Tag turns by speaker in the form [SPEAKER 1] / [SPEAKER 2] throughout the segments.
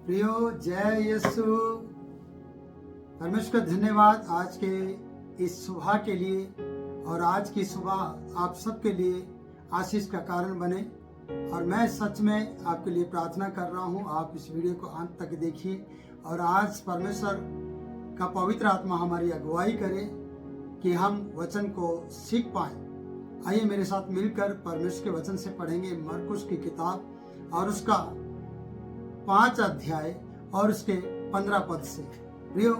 [SPEAKER 1] प्रियो, जय यीशु। परमेश्वर धन्यवाद आज के इस सुबह के लिए, और आज की सुबह आप सबके लिए आशीष का कारण बने। और मैं सच में आपके लिए प्रार्थना कर रहा हूं, आप इस वीडियो को अंत तक देखिए और आज परमेश्वर का पवित्र आत्मा हमारी अगुवाई करे कि हम वचन को सीख पाएं। आइए मेरे साथ मिलकर परमेश्वर के वचन से पढ़ेंगे मरकुस की किताब और उसका 5 अध्याय और उसके 15 पद से। प्रियो,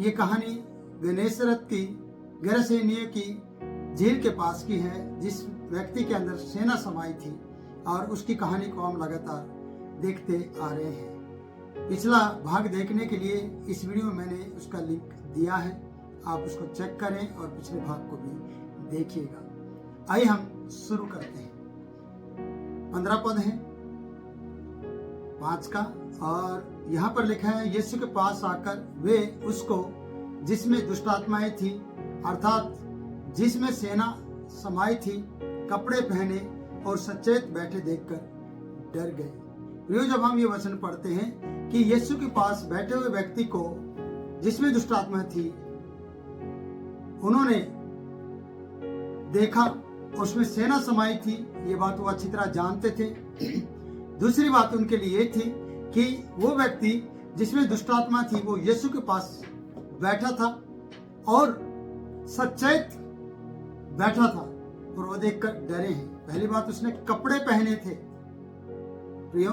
[SPEAKER 1] ये कहानी गनेसरत की गरसेनियों की झील के पास की है, जिस व्यक्ति के अंदर सेना समाई थी, और उसकी कहानी को हम लगातार देखते आ रहे हैं। पिछला भाग देखने के लिए इस वीडियो में मैंने उसका लिंक दिया है, आप उसको चेक करें और पिछले भाग को भी देखिएगा। आइए हम शुरू करते हैं। 15 पद है 5 का, और यहाँ पर लिखा है, यीशु के पास आकर वे उसको जिसमें दुष्टात्माएं थी, अर्थात जिसमें सेना समाई थी, कपड़े पहने और सचेत बैठे देखकर डर गए। जब हम ये वचन पढ़ते हैं कि यीशु के पास बैठे हुए व्यक्ति को जिसमें दुष्टात्मा थी, उन्होंने देखा उसमें सेना समाई थी, ये बात वो अच्छी तरह जानते थे। दूसरी बात उनके लिए ये थी कि वो व्यक्ति जिसमें दुष्टात्मा थी वो यीशु के पास बैठा था और सचेत बैठा था, और वो देखकर डरे हैं। पहली बात, उसने कपड़े पहने थे। प्रियो,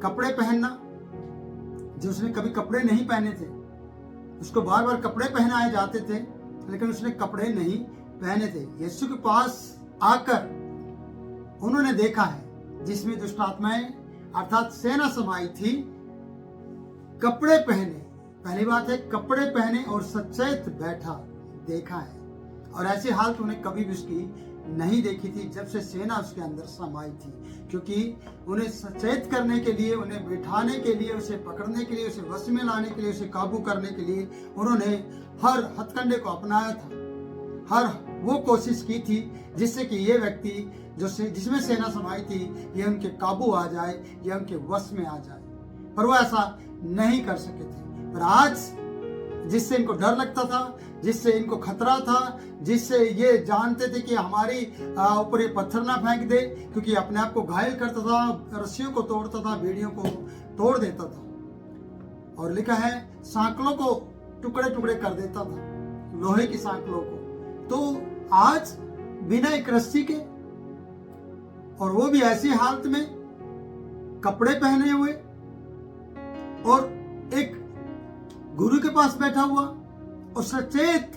[SPEAKER 1] कपड़े पहनना, जो उसने कभी कपड़े नहीं पहने थे, उसको बार बार कपड़े पहनाए जाते थे, लेकिन उसने कपड़े नहीं पहने थे। यीशु के पास आकर उन्होंने देखा है जिसमें दुष्टात्माएं अर्थात सेना समाई थी, कपड़े पहने। पहली बात है, कपड़े पहने और सचेत बैठा देखा है, और ऐसी हालत उन्हें कभी भी उसकी नहीं देखी थी जब से सेना उसके अंदर समाई थी। क्योंकि उन्हें सचेत करने के लिए, उन्हें बिठाने के लिए, उसे पकड़ने के लिए, उसे वश में लाने के लिए, उसे काबू करने के लिए उन्होंने हर हथकंडे को अपनाया था, हर वो कोशिश की थी जिससे कि ये व्यक्ति जिसमें सेना समाई थी, ये उनके काबू आ जाए, ये उनके वश में आ जाए, पर वो ऐसा नहीं कर सके थे। पर आज जिससे इनको डर लगता था, जिससे इनको खतरा था, जिससे ये जानते थे कि हमारी ऊपर ये पत्थर ना फेंक दे, क्योंकि अपने आप को घायल करता था, रस्सियों को तोड़ता था, बेड़ियों को तोड़ देता था, और लिखा है सांकलों को टुकड़े टुकड़े कर देता था, लोहे की सांकलों को। तो आज बिना एक रस्सी के, और वो भी ऐसी हालत में कपड़े पहने हुए और एक गुरु के पास बैठा हुआ और सचेत,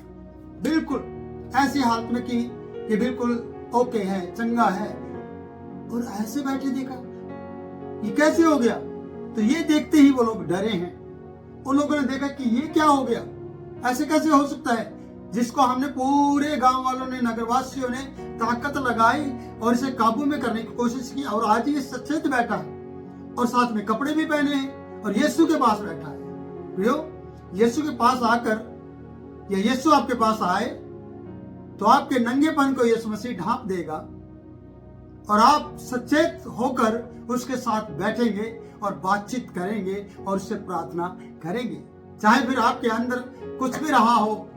[SPEAKER 1] बिल्कुल ऐसी हालत में कि बिल्कुल ओके है, चंगा है, और ऐसे बैठे देखा, ये कैसे हो गया? तो ये देखते ही वो लोग डरे हैं। उन लोगों ने देखा कि ये क्या हो गया, ऐसे कैसे हो सकता है, जिसको हमने पूरे गांव वालों ने, नगरवासियों ने ताकत लगाई और इसे काबू में करने की कोशिश की, और आज ये सचेत बैठा है और साथ में कपड़े भी पहने हैं और यीशु के पास बैठा है। प्रियो, यीशु के पास आकर, या यीशु आपके पास आए तो आपके नंगेपन को यीशु मसीह ढांप देगा, और आप सचेत होकर उसके साथ बैठेंगे और बातचीत करेंगे और उससे प्रार्थना करेंगे। चाहे फिर आपके अंदर कुछ भी रहा हो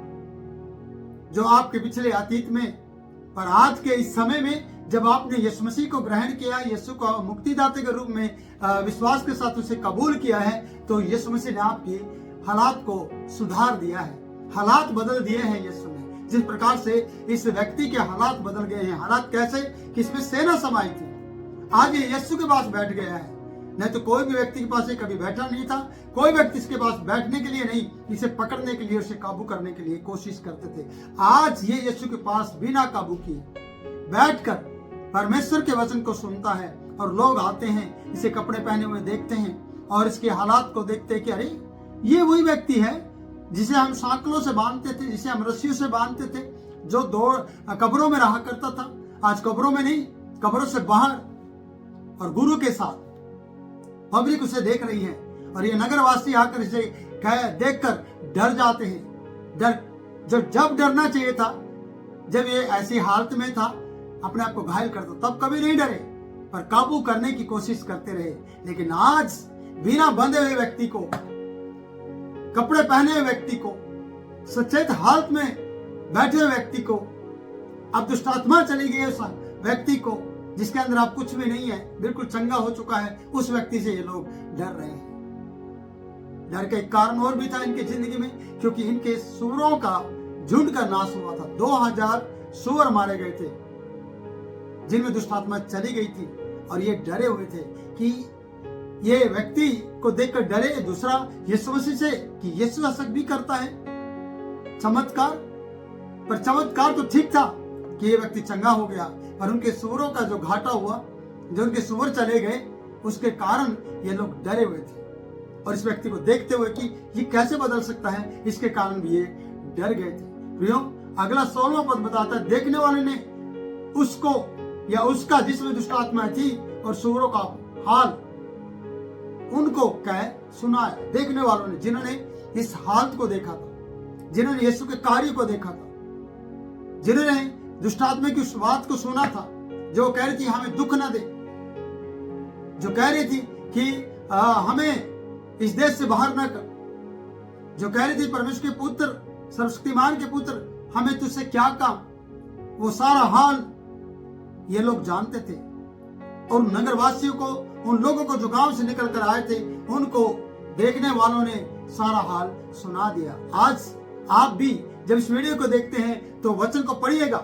[SPEAKER 1] जो आपके पिछले अतीत में, पर आज के इस समय में जब आपने यीशु मसीह को ग्रहण किया, यीशु को मुक्तिदाता के रूप में विश्वास के साथ उसे कबूल किया है, तो यीशु मसीह ने आपकी हालात को सुधार दिया है, हालात बदल दिए हैं यीशु ने। जिस प्रकार से इस व्यक्ति के हालात बदल गए हैं, हालात कैसे कि इसमें सेना समाई थी, आज ये यीशु के पास बैठ गया है। नहीं तो कोई भी व्यक्ति के पास ये कभी बैठा नहीं था, कोई व्यक्ति इसके पास बैठने के लिए नहीं, इसे पकड़ने के लिए, उसे काबू करने के लिए कोशिश करते थे। आज ये यीशु के पास बिना काबू किए बैठकर परमेश्वर के वचन को सुनता है, और लोग आते हैं, इसे कपड़े पहने हुए देखते हैं और इसके हालात को देखते हैं कि अरे ये वही व्यक्ति है जिसे हम सांकलों से बांधते थे, जिसे हम रस्सियों से बांधते थे, जो कब्रों में रहा करता था, आज कब्रों में नहीं, कब्रों से बाहर, और गुरु के साथ पब्लिक उसे देख रही है, और ये नगरवासी आकर इसे देखकर डर जाते हैं। जब डरना चाहिए था, जब ये ऐसी हालत में था, अपने आप को घायल करता, तब कभी नहीं डरे, पर काबू करने की कोशिश करते रहे। लेकिन आज बिना बंधे हुए व्यक्ति को, कपड़े पहने हुए व्यक्ति को, सचेत हालत में बैठे हुए व्यक्ति को, अब दुष्ट आत्मा चली गई उस व्यक्ति को जिसके अंदर आप कुछ भी नहीं है, बिल्कुल चंगा हो चुका है, उस व्यक्ति से ये लोग डर रहे हैं। डर का एक कारण और भी था इनकी जिंदगी में, क्योंकि इनके सूअरों का झुंड का नाश हुआ था। 2000 सूअर मारे गए थे जिनमें दुष्ट आत्मा चली गई थी, और ये डरे हुए थे कि ये व्यक्ति को देखकर डरे। दूसरा यीशु मसीह से कि यीशु ऐसा भी करता है चमत्कार, पर चमत्कार तो ठीक था कि ये व्यक्ति चंगा हो गया, पर उनके सूअरों का जो घाटा हुआ, जो उनके सूअर चले गए, उसके कारण ये लोग डरे हुए थे। और इस व्यक्ति को देखते हुए कि ये कैसे बदल सकता है, इसके कारण भी ये डर गए थे। प्रियो, अगला 16वां पद बताता है, देखने वाले ने उसको या उसका जिसमें दुष्ट आत्मा थी और सूअरों का हाल उनको कह सुनाया। देखने वालों ने, जिन्होंने इस हालत को देखा था, जिन्होंने यीशु के कार्य को देखा था, जिन्होंने दुष्ट आत्मा की उस बात को सुना था जो कह रही थी हमें दुख न दे, जो कह रही थी कि हमें इस देश से बाहर न कर, जो कह रही थी परमेश्वर के पुत्र, सर्वशक्तिमान के पुत्र, हमें तुझसे क्या काम, वो सारा हाल ये लोग जानते थे। और नगरवासियों को, उन लोगों को जो गांव से निकल कर आए थे, उनको देखने वालों ने सारा हाल सुना दिया। आज आप भी जब इस वीडियो को देखते हैं तो वचन को पढ़िएगा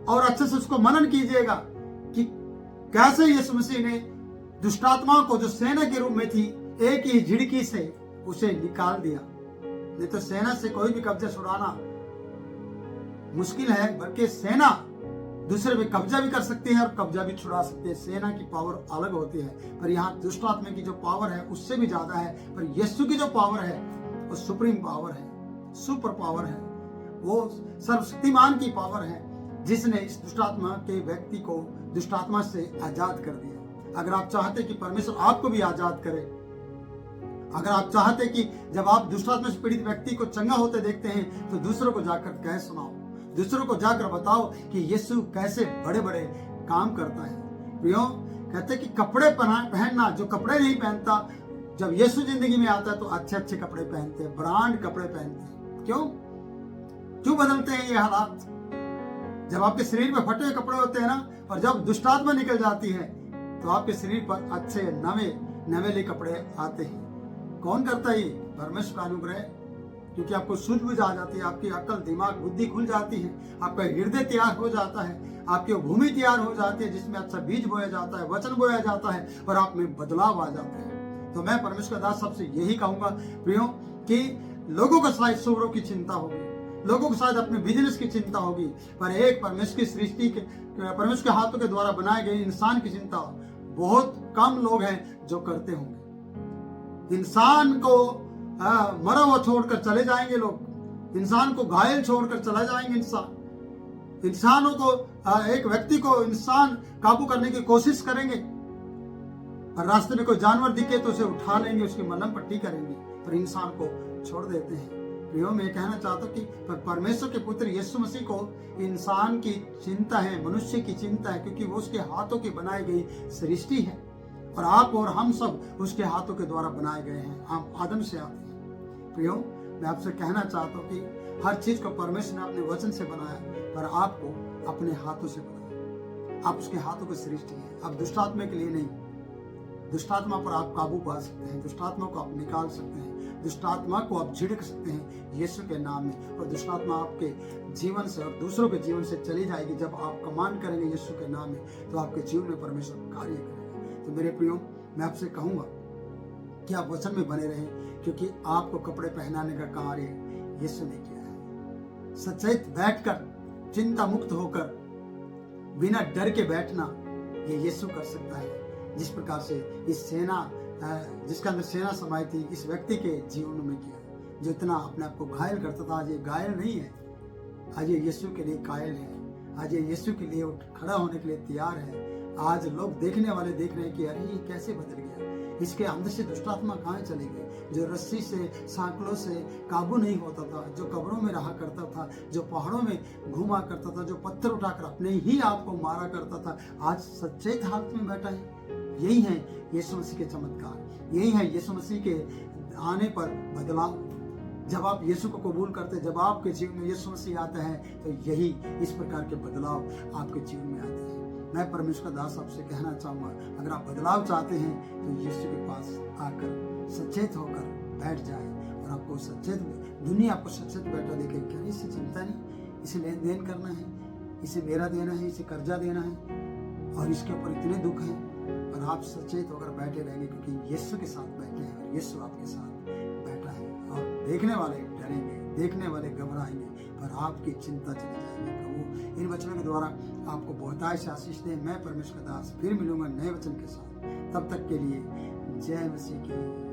[SPEAKER 1] और अच्छे से उसको मनन कीजिएगा कि कैसे यीशु मसीह ने दुष्टात्मा को, जो सेना के रूप में थी, एक ही झिड़की से उसे निकाल दिया। नहीं तो सेना से कोई भी कब्जा छुड़ाना मुश्किल है, बल्कि सेना दूसरे पे कब्जा भी कर सकती है और कब्जा भी छुड़ा सकती है। सेना की पावर अलग होती है, पर यहाँ दुष्ट आत्मा की जो पावर है उससे भी ज्यादा है। पर यीशु की जो पावर है वो सुप्रीम पावर है, सुपर पावर है, वो सर्वशक्तिमान की पावर है, जिसने इस दुष्ट आत्मा के व्यक्ति को दुष्ट आत्मा से आजाद कर दिया। अगर आप चाहते कि परमेश्वर आपको भी आजाद करे, अगर आप चाहते कि जब आप दुष्ट आत्मा से पीड़ित व्यक्ति को चंगा होते देखते हैं तो दूसरों को जाकर कह सुनाओ, दूसरों को जाकर बताओ कि यीशु कैसे बड़े बड़े काम करता है। प्रियो, कहते कि कपड़े पहनना, जो कपड़े नहीं पहनता, जब यीशु जिंदगी में आता है तो अच्छे अच्छे कपड़े पहनते हैं, ब्रांड कपड़े पहनते हैं। क्यों बदलते हैं ये हालात? जब आपके शरीर पर फटे हुए कपड़े होते हैं ना, और जब दुष्टात्मा निकल जाती है तो आपके शरीर पर अच्छे नवेले कपड़े आते हैं। कौन करता है ये? परमेश्वर का अनुग्रह, क्योंकि आपको सूझबूझ आ जाती है, आपकी अकल, दिमाग, बुद्धि खुल जाती है, आपका हृदय तैयार हो जाता है, आपकी भूमि तैयार हो जाती है जिसमें अच्छा बीज बोया जाता है, वचन बोया जाता है और आप में बदलाव आ जाते हैं। तो मैं परमेश्वर का दास सबसे यही कहूंगा प्रियो कि लोगों को शायद सूअरों की चिंता होगी, लोगों को शायद अपने बिजनेस की चिंता होगी, पर एक परमेश्वर की सृष्टि के, परमेश्वर के हाथों के द्वारा बनाए गए इंसान की चिंता बहुत कम लोग हैं जो करते होंगे। इंसान को मरा हुआ छोड़कर चले जाएंगे लोग, इंसान को घायल छोड़कर चला जाएंगे इंसानों को, एक व्यक्ति को इंसान काबू करने की कोशिश करेंगे, और रास्ते में कोई जानवर दिखे तो उसे उठा लेंगे, उसकी मलहम पट्टी करेंगे, पर इंसान को छोड़ देते हैं। प्रियो, मैं कहना चाहता हूँ कि पर परमेश्वर के पुत्र यीशु मसीह को इंसान की चिंता है, मनुष्य की चिंता है, क्योंकि वो उसके हाथों की बनाई गई सृष्टि है, और आप और हम सब उसके हाथों के द्वारा बनाए गए हैं, हम आदम से आते हैं। प्रियो, मैं आपसे कहना चाहता हूँ कि हर चीज को परमेश्वर ने अपने वचन से बनाया, पर आपको अपने हाथों से बनाया। आप उसके हाथों की सृष्टि है। अब दुष्टात्मा के लिए नहीं, दुष्टात्मा पर आप काबू पा सकते हैं, दुष्टात्मा को आप निकाल सकते हैं, दुष्टात्मा को आप झिड़क सकते हैं यीशु के नाम में, और दुष्टात्मा आपके जीवन से और दूसरों के जीवन से चली जाएगी। जब आप कमांड करेंगे यीशु के नाम में, तो आपके जीवन में परमेश्वर कार्य करेगा। तो मेरे प्रियो, मैं आपसे कहूंगा कि आप वचन में बने रहें, क्योंकि आपको कपड़े पहनाने का कार्य यीशु ने किया है। सचेत बैठकर, चिंता मुक्त होकर, बिना डर के बैठना, ये यीशु कर सकता है। जिस प्रकार से इस सेना, जिसके अंदर सेना समाई थी, इस व्यक्ति के जीवन में किया, जो इतना अपने आप को घायल करता था, आज ये घायल नहीं है, आज ये यीशु के लिए कायल है, आज ये यीशु के लिए खड़ा होने के लिए तैयार है। आज लोग देखने वाले देख रहे हैं कि अरे ये कैसे बदल गया, इसके अंदर से दुष्टात्मा कहाँ चले गए, जो रस्सी से, सांकलों से काबू नहीं होता था, जो कब्रों में रहा करता था, जो पहाड़ों में घूमा करता था, जो पत्थर उठाकर अपने ही आप को मारा करता था, आज सच्चे हालत में बैठा है। यही है यीशु मसीह के चमत्कार, यही है यीशु मसीह के आने पर बदलाव। जब आप यीशु को कबूल करते, जब आपके जीवन में यीशु मसीह आता है, तो यही इस प्रकार के बदलाव आपके जीवन में आते हैं। मैं परमेश्वर दास आपसे कहना चाहूँगा, अगर आप बदलाव चाहते हैं तो यीशु के पास आकर सचेत होकर बैठ जाए, और आपको सचेत, दुनिया आपको सचेत बैठा देखे, क्या इससे चिंता नहीं, इसे लेन देन करना है, इसे मेरा देना है, इसे कर्जा देना है, और इसके ऊपर इतने दुख हैं, और आप सचेत होकर बैठे रहेंगे क्योंकि यीशु के साथ बैठे हैं और यीशु आपके साथ बैठा है। और देखने वाले डरेंगे, देखने वाले घबराएंगे, पर आपकी चिंता चली जाएगी। प्रभु इन वचनों के द्वारा आपको बहुतायत से आशीष दे। मैं परमेश्वर दास फिर मिलूंगा नए वचन के साथ, तब तक के लिए जय मसीह की।